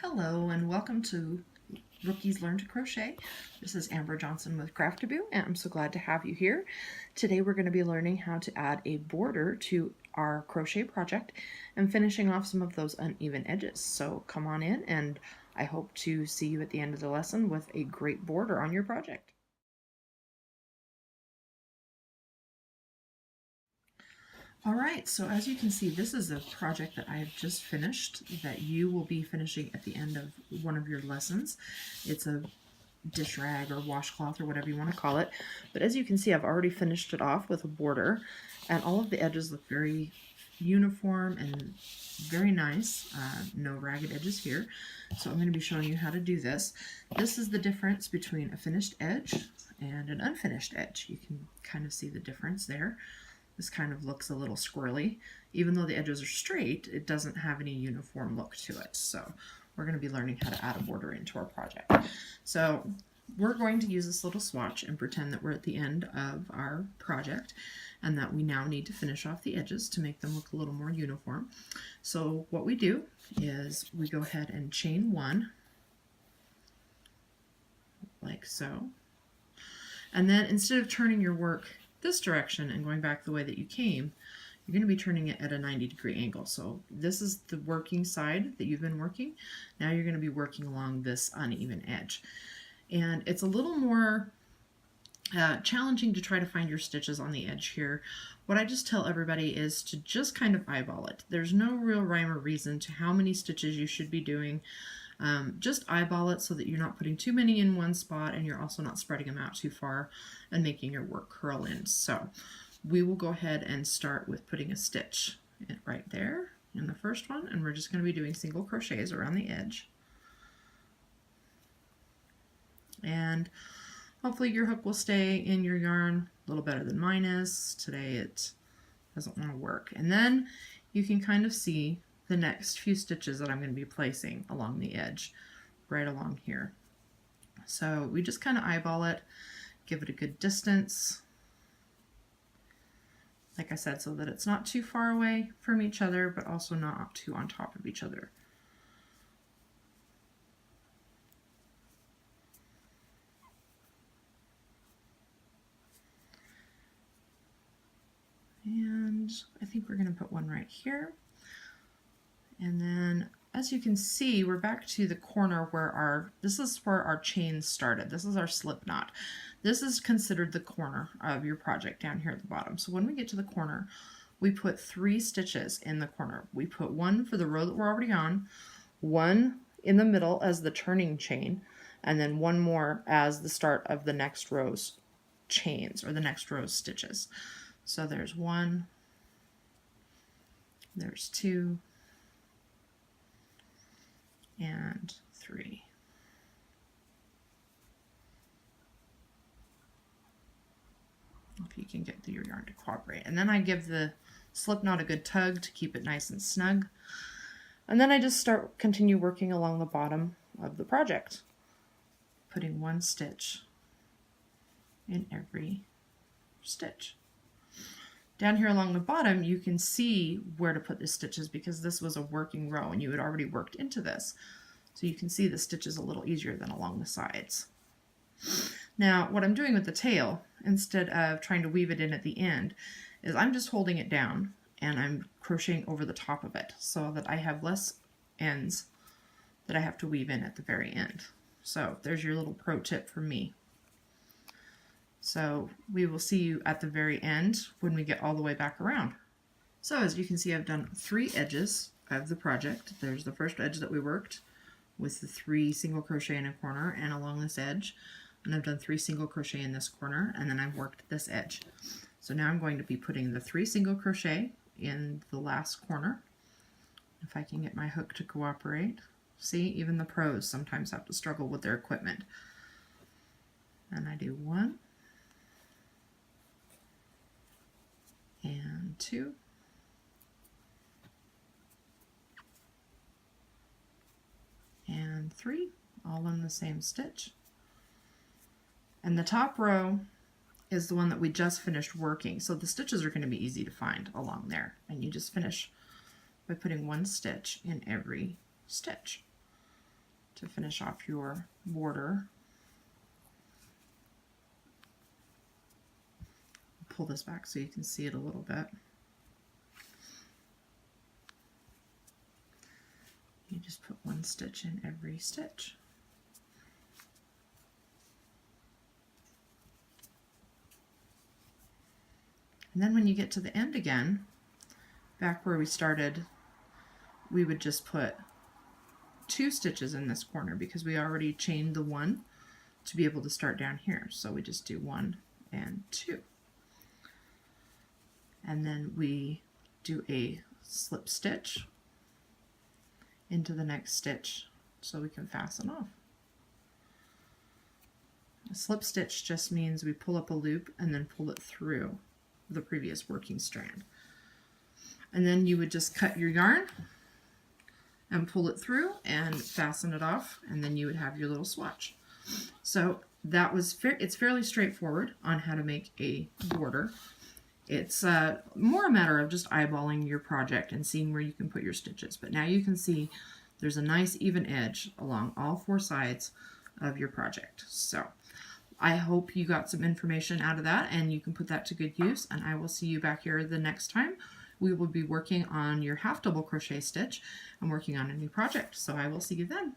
Hello and welcome to Rookies Learn to Crochet. This is Amber Johnson with Craftaboo and I'm so glad to have you here. Today we're going to be learning how to add a border to our crochet project and finishing off some of those uneven edges. So come on in and I hope to see you at the end of the lesson with a great border on your project. Alright, so as you can see, this is a project that I have just finished that you will be finishing at the end of one of your lessons. It's a dish rag or washcloth or whatever you want to call it. But as you can see, I've already finished it off with a border and all of the edges look very uniform and very nice. No ragged edges here. So I'm going to be showing you how to do this. This is the difference between a finished edge and an unfinished edge. You can kind of see the difference there. This kind of looks a little squirrely. Even though the edges are straight, it doesn't have any uniform look to it. So we're going to be learning how to add a border into our project. So we're going to use this little swatch and pretend that we're at the end of our project and that we now need to finish off the edges to make them look a little more uniform. So what we do is we go ahead and chain one, like so. And then instead of turning your work this direction and going back the way that you came, you're going to be turning it at a 90-degree angle. So this is the working side that you've been working. Now you're going to be working along this uneven edge. And it's a little more challenging to try to find your stitches on the edge here. What I just tell everybody is to just kind of eyeball it. There's no real rhyme or reason to how many stitches you should be doing. Just eyeball it so that you're not putting too many in one spot and you're also not spreading them out too far and making your work curl in. So we will go ahead and start with putting a stitch right there in the first one, and we're just going to be doing single crochets around the edge. And hopefully your hook will stay in your yarn a little better than mine is. Today it doesn't want to work. And then you can kind of see the next few stitches that I'm going to be placing along the edge, right along here. So we just kind of eyeball it, give it a good distance, like I said, so that it's not too far away from each other, but also not too on top of each other. And I think we're going to put one right here. And then as you can see, we're back to the corner where this is where our chain started. This is our slip knot. This is considered the corner of your project down here at the bottom. So when we get to the corner, we put 3 stitches in the corner. We put one for the row that we're already on, one in the middle as the turning chain, and then one more as the start of the next row's chains or the next row's stitches. So there's 1, there's 2, and 3. If you can get your yarn to cooperate. And then I give the slip knot a good tug to keep it nice and snug. And then I just continue working along the bottom of the project, putting 1 stitch in every stitch. Down here along the bottom, you can see where to put the stitches because this was a working row and you had already worked into this. So you can see the stitches a little easier than along the sides. Now, what I'm doing with the tail, instead of trying to weave it in at the end, is I'm just holding it down and I'm crocheting over the top of it so that I have less ends that I have to weave in at the very end. So there's your little pro tip from me. So we will see you at the very end when we get all the way back around. So as you can see, I've done 3 edges of the project. There's the first edge that we worked with the 3 single crochet in a corner and along this edge. And I've done 3 single crochet in this corner, and then I've worked this edge. So now I'm going to be putting the 3 single crochet in the last corner. If I can get my hook to cooperate. See, even the pros sometimes have to struggle with their equipment. And I do 1. And 2, and 3, all in the same stitch. And the top row is the one that we just finished working, so the stitches are going to be easy to find along there, and you just finish by putting 1 stitch in every stitch. to finish off your border. Pull this back so you can see it a little bit. You just put one stitch in every stitch. And then when you get to the end again, back where we started, we would just put 2 stitches in this corner because we already chained the 1 to be able to start down here. So we just do 1 and 2. And then we do a slip stitch into the next stitch so we can fasten off. A slip stitch just means we pull up a loop and then pull it through the previous working strand. And then you would just cut your yarn and pull it through and fasten it off, and then you would have your little swatch. So that was it's fairly straightforward on how to make a border. It's more a matter of just eyeballing your project and seeing where you can put your stitches. But now you can see there's a nice even edge along all 4 sides of your project. So I hope you got some information out of that and you can put that to good use, and I will see you back here the next time. We will be working on your half double crochet stitch and working on a new project. So I will see you then.